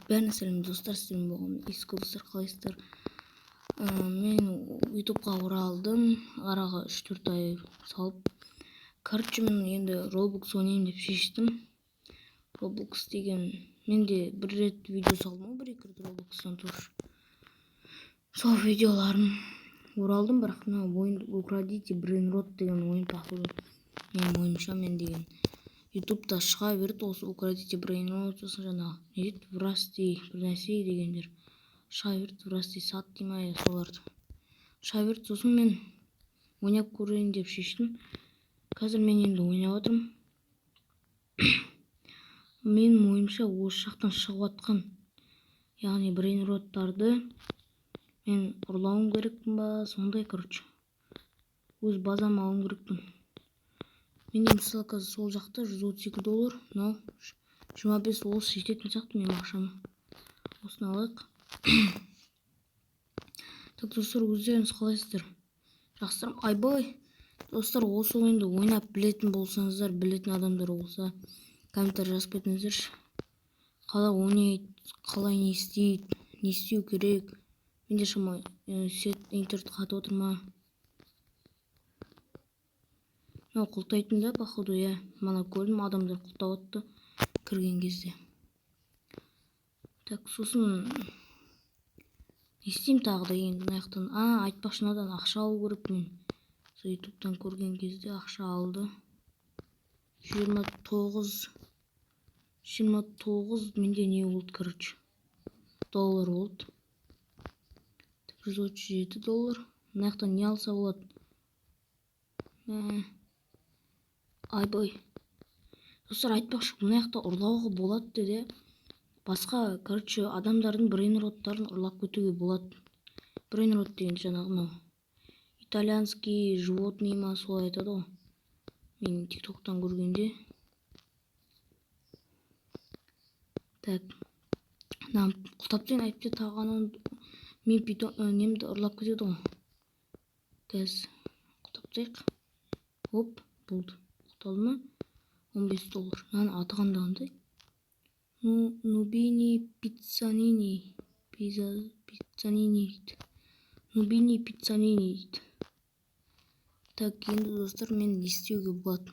Бәріне сәлем достар, сіздермен болған ескі достар, қалайсыздар? Мен ютубқа оралдым, араға 3-4 ай салып. Короче, мен енді Roblox ойнайын деп шештім. Roblox деген, мен де бір рет видео салдым, бір-екі рет Roblox'тан тоже. Сол видеоларым оралдым, бірақ мына ойын украдите Brainrot деген ойын походу. Менің ойымша мен деген ютубта шыға берді осы украдите Brainrot, сосын жаңағы не дейді, врасти бір нәрсе дегендер шыға берді, врасти сат дей ма, соларды шыға берді. Сосын мен ойнап көрейін деп шештім. Қазір мен енді ойнап отырмын. Менің ойымша осы жақтан шығып жатқан, яғни Brainrottарды мен ұрлауым керекпін ба, сондай, короче. Өз базама алуым керекпін. Менде мысалы қазір сол жақта $132, но 25 олыс жететін сияқты менің ақшам. Осыны алайық. Так, достар, өздеріңіз қалайсыздар? Жақсылар ма? Айбай! Достар, осы ойынды ойнап білетін болсаңыздар, білетін адамдар болса, комментарий жазып кетіңіздерші. Қалай ойнайды, қалай не істейді, не істеу керек? Менде шамай интернет қатып отыр ма? Құлтайтын да, походу, я. Мана көрдім, адамдар құлтап отты кірген кезде. Так, сосын не істеймін тағы да енді мынаяқтан. Айтпақшы, мынадан ақша алу керек мен. Сол ютубтан көрген кезде ақша алды. 29 менде не болды, короче. Доллар болды. $137. Мынаяқтан не алса болады? Айбай. Достар, айтпақшы, мынаяқта ұрлауға болады деді. Басқа, короче, адамдардың Brainrottарын ұрлап кетуге болады. Brainrot деген жаңағы мынау итальянский животный ма, солай айтады ғой. Мен тиктоктан көргенде. Так. Құлтап деген айтты тағанын мен немді ұрлап кетеді ғой. Қазір құлтап. Оп, болды. Құлталды ма? $15. Мынаны аты қандай? Нубини пиццанини дейді. Так, енді достар, мен естеуге болады.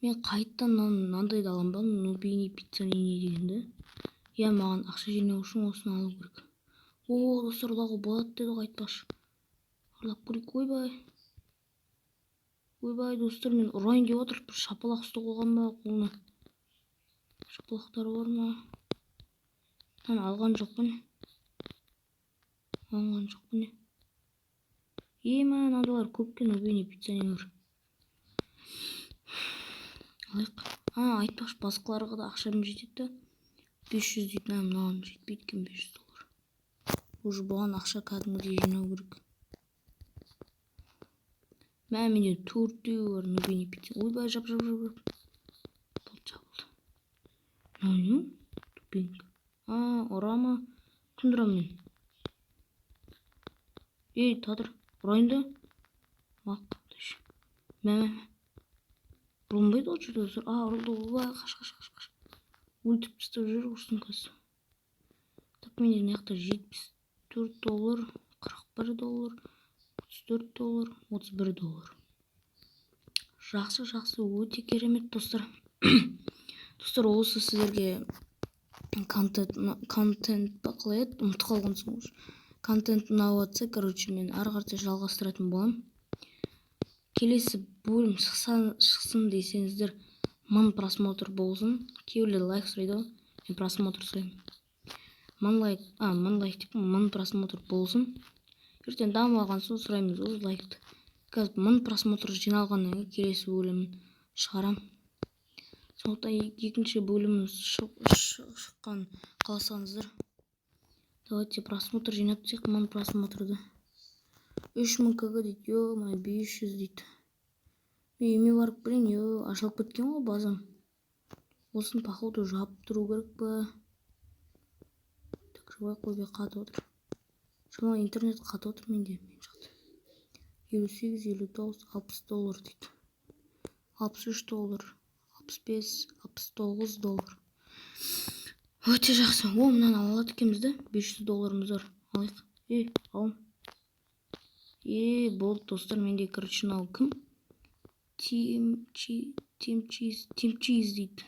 Мен қайттан мынандайды алам ба, Нубини пиццанини дегенді. Я, маған ақша жинау үшін осыны алу керек. Достар, ұрлауға болады деді ғой, айтпақшы. Ұрлап көрейік. Ойбай, достар, мен ұрайын деп отыр. Бір шапалақ ұстап қойған ба қолына? Шапалақтары бар ма? Алған жоқпын. Мыналар көпкен Нубини пиццанилар. Алайық. Айтпақшы, басқаларға да ақшам жетеді. 500 дейді, мынаған жетпейді екен, $500. Уже бұған ақша кәдімгідей жинау керек. Менде 4 бар Нубини пицца. Ойбай, жап. Болды. Тупенько. Ұрама. Кімді ұрам мен? Тадыр, ұрайын да? Маққадыш. Ұрынбайды ол жерде достар. Ұрылды. Ойбай, қаш. Өлтіп тастап жүр ұрсын қазір. Так, менде мынаяқта $74, $41, $34, $31. Жақсы, өте керемет достар. Достар, осы сіздерге контент бақылайды, ұмытып қалғансың ғой. Контент ұнап жатса, короче, мен ары қарата жалғастыратын боламын. Келесі бөлім шықсын десеңіздер, 1000 просмотр болсын. Кейбіреулер лайк сұрайды ғой, мен просмотр сұраймын. 1000 просмотр болсын. Ертең дамыған соң сұраймыз өз лайкты. Қазір 1000 просмотр жиналғаннан кейін келесі бөлімін шығарам. Сондықтан екінші бөлімін шыққан қаласаңыздар. Давайте просмотр жинап түсек, 1000 просмотрды. 3000 кг дейді, 500 дейді. Үйіме барып білейін, ашылып кеткен ғой базам. Осын походу жауап тұру керек па? Так, жабай қойбай қатып отыр. Шамалы интернет қатып отыр менде. 58, 59, $60 дейді. $63, $65, $69. Өте жақсы. О, мынаны ала алады екенбіз да. $500 бар. Алайық. Алым. Болды достар, менде короче мынау кім? Тим Чиз дейді.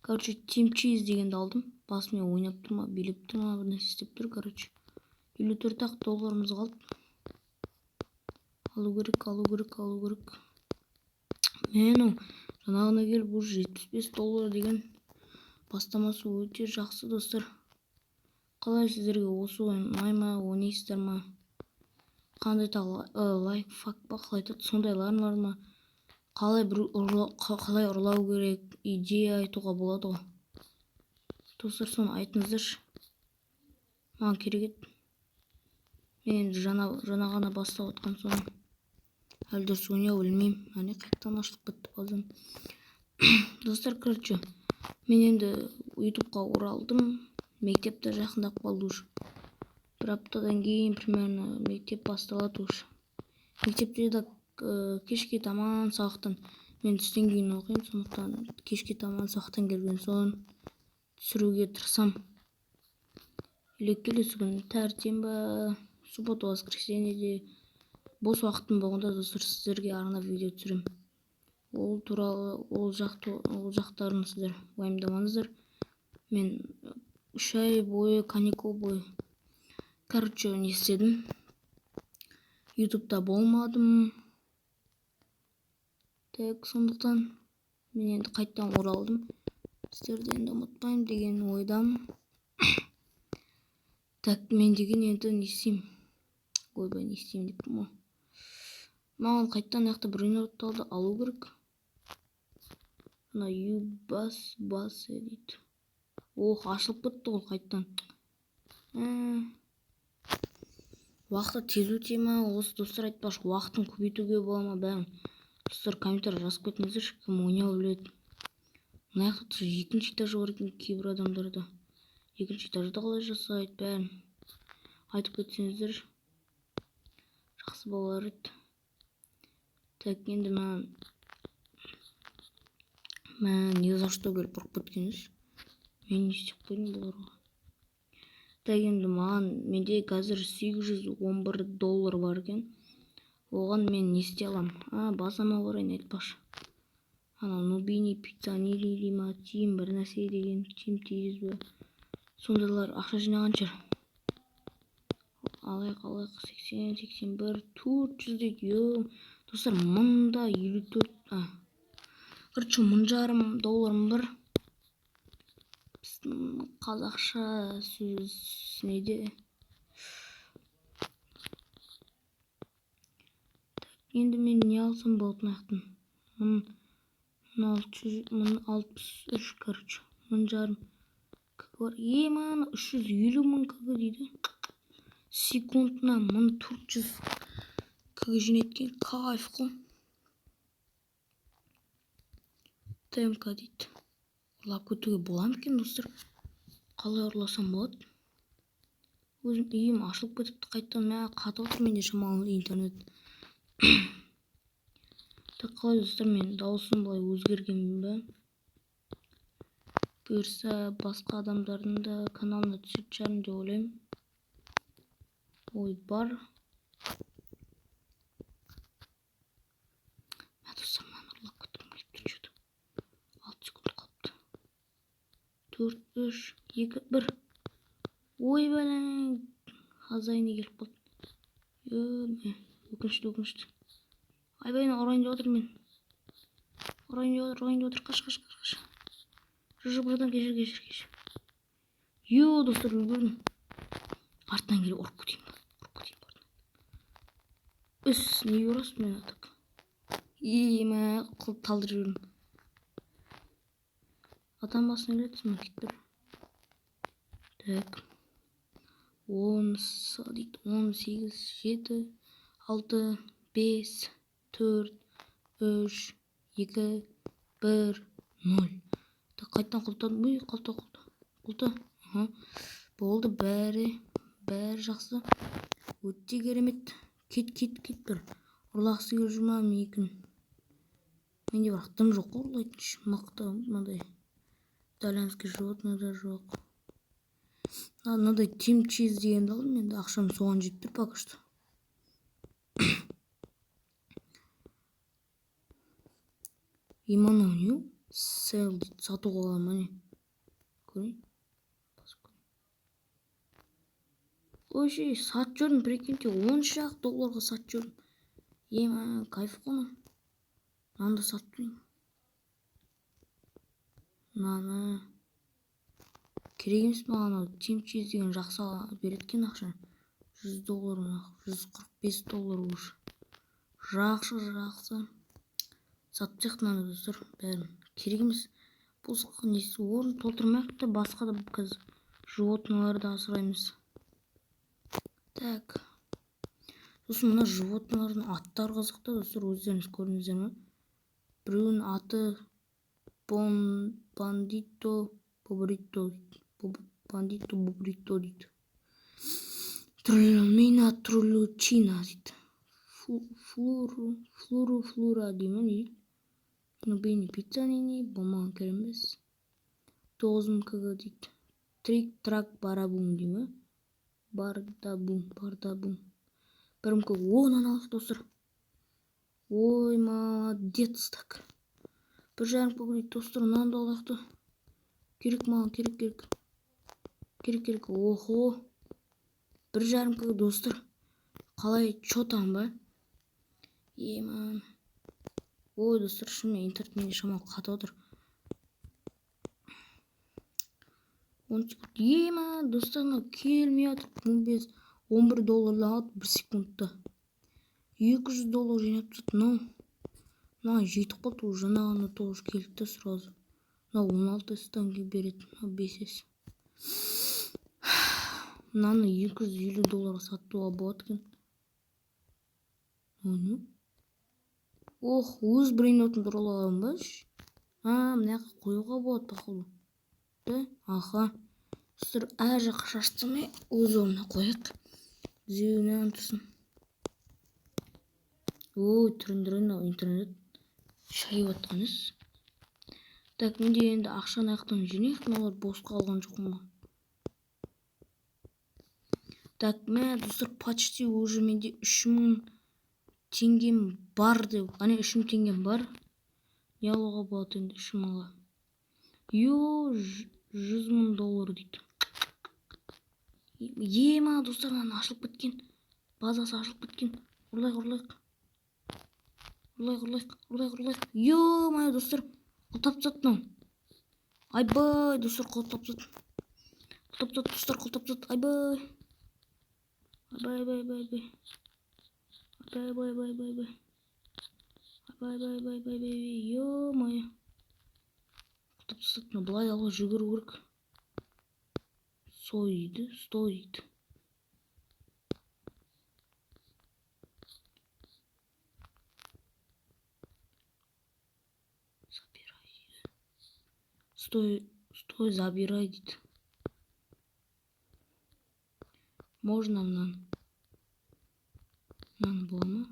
Короче, Тим Чиз дегенді алдым. Басымен ойнап тұр ма, билеп тұр ма, бір нәрсе істеп тұр, короче. $54 қалды. Алу керек. Мен жаңағына келіп уже $75 деген бастамасы өте жақсы достар. Қалай сіздерге осы ойын ұнай ма, ойнайсыздар ма? Қандай лайфхак па, қалай айтады, сондайларың бар ма? Қалай ұрлау керек, идея айтуға болады ғой. Достар, соны айтыңыздаршы. Маған керек еді. Мен енді жаңа ғана бастап отқан соны. Әлі дұрыс ойнау білмеймін. Әне қайтадан ашылып кетті базам. Достар, короче, мен енді ютубқа оралдым. Мектепте жақындап қалды уже. Бір аптадан кейін примерно мектеп басталады уже. Мектепте де кешке таман сабақтан, мен түстен кейін оқимын, сондықтан кешке таман сабақтан келген соң түсіруге тырысам. Или келесі күн тәртем ба, суббота воскресеньеде бос уақытым болғанда достар сіздерге арнап видео түсірем. Ол туралы ол жақтарын сіздер уайымдамаңыздар. Мен 3 ай бойы, каникул бойы короче не істедім. Ютубта болмадым. Так, сондықтан мен енді қайттан оралдым. Сіздерді енді ұмытпаймын деген ойдам. Так, мен деген енді не істеймін? Ойбай, не істеймін деп тұрмын. Маған қайттан яқты бір ойнаутталды алу керек. Ана юбас дейді. Ашылып кетті ғой қайттан. Уақытты тез өте ма? Осы достар айтпашы, уақытын көбейтуге бола ма бәрін? Достар, комментарий жазып кетіңіздерші, кім ойнау біледі. Мына жақта екінші этажы бар екен кейбір адамдарда. Екінші этажда қалай жасайды бәрін айтып кетсеңіздер жақсы болар еді. Так, енді не за что келіп ұрып кеткеніз? Мен не істеп қойдым бұларға? Так, енді менде қазір $811 бар екен. Оған мен не істей алам? Базама орайын айтпашы. Ана Нубини Пиццанири ма, Тим бір нәрсе деген, Тим тез бе? Сондайлар ақша жинаған шығар. Алайық, 80, 81, 400 дейді. Достар, мында 54, короче, $1,500 бар. Біздің қазақша сөз неде? Енді мен не алсам болады мынаяқтан? 63, короче, 1,5 кг бар. 350,000 кг дейді. Секундына 1400 кг жинайткен кайф қой. ТМК дейді. Ұрлап кетуге бола ма екен достар? Қалай ұрласам болады? Өзім үйім ашылып кетіпті қайттан. Қатып отыр менде шамалы интернет. Так, қалай достар, мен дауысым былай өзгерген бе? Бұйырса басқа адамдардың да каналына түсіп шығармын деп ойлаймын. Ой, бар. Достар, мен ұрлап кеткім келіп тұр что-то. 6 секунд қалыпты. 4, 3, 2, 1. Ой, бәлең. Хазайны келіп қалды. Өкінішті. Айбайын ұрайын деп отыр мен. Ұрайын деп отыр. Қаш. Бұрдан кешір. Достар, үлгердім. Артынан келіп ұрып кетейін. Не ұрасың мен атак? Талдырып жүрдім. Адам басына келетсің ма кеттір? Так. 10 дейді. 18, 7, 6, 5, 4, 3, 2, 1, 0. Қайттан құлтадым. Құлта. Болды, бәрі жақсы. Өте керемет. Кет бір. Ұрлақсы келіп жүрмем екін. Менде бірақ дым жоқ қой, ұрлайтын мықты мынандай. итальянский животное да жоқ. Мынадай Тим Чиз дегенді алдым, енді ақшам соған жетіп тұр пока что. Иманонию сел дейді, сатуға аламын, міне. Көрейін. Ой, сатып жүрдім, прикиньте, $10 сатып жүрдім. Кайф қой. Мынаны да сатып тұрайын. Мынаны керек емес маған, Тим Чиз деген жақсы береді екен ақша. $100, $145 уже. Жақсы. Сатып тек мынаны достар, бәрін. Керек емес. Бұл несі орын толтырмайық та, басқа да қазір животныйларды асыраймыз. Так. Сосын мына животныйлардың аттары қызықты достар, өздеріңіз көрдіңіздер ме? Біреуінің аты Бандито Бобрито дейді. Трульмина Трулючина дейді. Флура деймін дейді. Бейні пиццанини, болмаған керек емес. 9000 кг дейді. Трик-трак барабум деймі? Бардабум. 1 1000 алайық достар. Ой, молодец так. 1,5 кг дейді достар, мынаны да алайық та. Керек маған, керек. Охо. 1,5 кг достар. Қалай чотан ба? Еман. Ой, достар, шынымен интернет менде шамалы қатып отыр. Достар, келмей жатыр. $11 алады 1 секундта. $200 жинап тастады. Мына жетіп қалды, уже жаңағына тоже келді сразу. 16-стан кейін береді, 5S. Мынаны $250 сатуға болады екен. Ох, өз брейнотын туралы аламын ба? Мына қоюға болады походу. Да? Аха. Достар, әр жаққа шаштырмай өз орнына қояйық. Зеуінен тұрсын. Ой, түріндірін интернет шайып атқаныз. Так, менде енді ақшаны аяқтан жинайық, мыналар босқа алған жоқпын ба? Так, достар, почти уже менде 3000 теңгем бар деп. Ане 3000 теңгем бар. Не алуға болады енді 3000-ға? $100,000 дейді. Достар, ашылып кеткен. Базасы ашылып кеткен. Ұрлайық. Достар, құлтап тастады. Айбай, достар, құлтап тастады. Айбай. Ё-моё. Құлтап тастады. Былай алға жүгіру керек. Стой дейді. Стой, забирай дейді. Можно мынаны бола ма?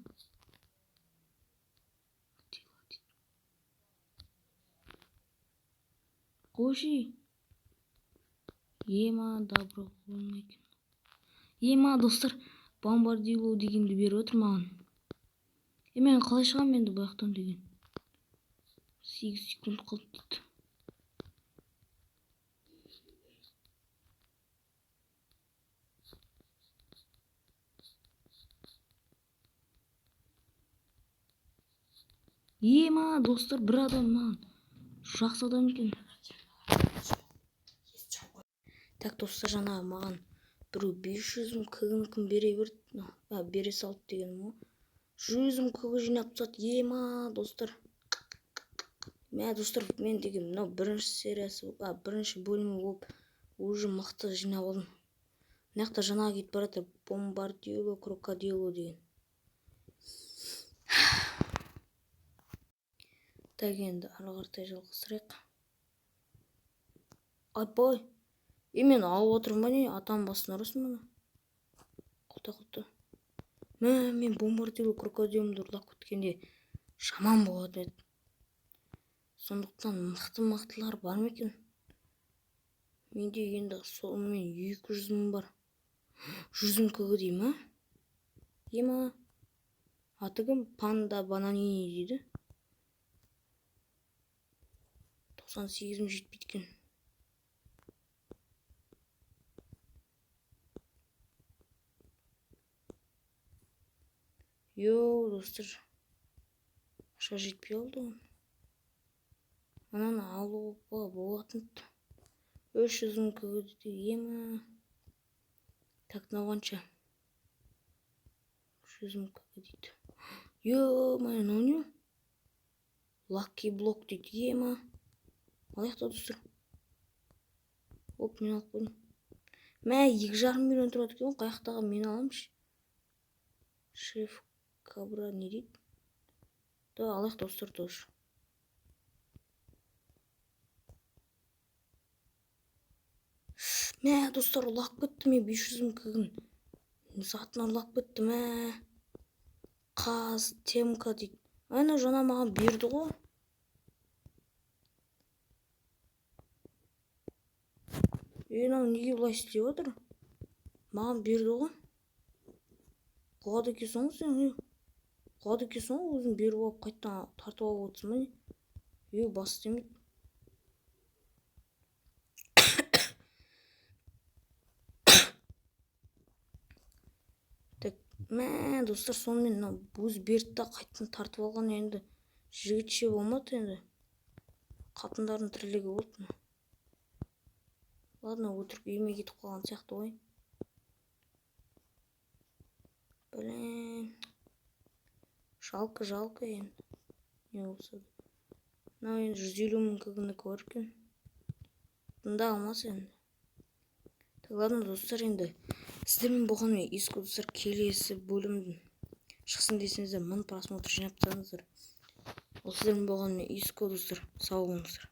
Қойшы. Добро болмайды. Достар, бомбардило дегенді беріп отыр маған. Мен қалай шығам енді бұяқтан деген? 8 секунд қалды дейді. Достар, бір адам маған. Жақсы адам екен. Так, достар, жаңағы маған біреу 500 кг бере салды деген ма? 100 кг жинап тастады. Достар. Достар, мен деген мынау бірінші сериясы, бірінші бөлімі болып уже мықты жинап алдым. Мына жақта жаңағы кетіп барады, бомбардило крокодило деген. Так, енді ары қаратай жалғастырайық. Айбай. Мен алып отырмын ба не? Атам басын ұрсын мұны. Құлта. Мен бомбардило крокодилымды ұрлап кеткенде жаман болады еді. Сондықтан мықтылар бар ма екен? Менде енді сонымен 200 мың бар. 100 мың кг дей ма? Ема. Аты кім? Панда бананини дейді. 98 мың жетпейді екен. Йоу, достар. Ақша жетпей қалды. Ананы алуға болатын. 300 мың кг дейді. Ема. Так, мынау қанша? 300 мың кг дейді. Ё-моё, мынау не? Лаки блок дейді. Ема. Алайық та, достар. Оп, мен алып қойдым. Мә, 2,5 миллион тұрады екен. Қаяқтағы мен аламыншы. Шеф Кабра не дейді? Да, алайық достар тоже. Мә, достар, ұрлап кетті мен 500 мың кг. Затын ұрлап кетті, мә. Қаз, темка дейді. Ана жаңа маған берді ғой. Мынау неге бұлай істеп отыр? Маған берді ғой. Құлады екенсің ғой сен. Құлады екенсің ғой, өзің беріп алып қайттан тартып алып отырсың ба? Бас істемейді. Так, мә, достар, сонымен өзі берді да қайттан тартып алған енді жігітше болмады енді. Қатындардың тірлігі болды. Ладно, өтірік үйіме кетіп қалған сияқты ғой. Блин. Жалко енді. Не болса да. Мынау енді 150 мың кг-нікі бар екен. Бұнда алмас енді. Так, ладно, достар, енді сіздермен болғанмен иску достар, келесі бөлімдің шықсын десеңіздер 1000 просмотр жинап тастаңыздар. Ол сіздермен болғанмен иску достар, сау болыңыздар.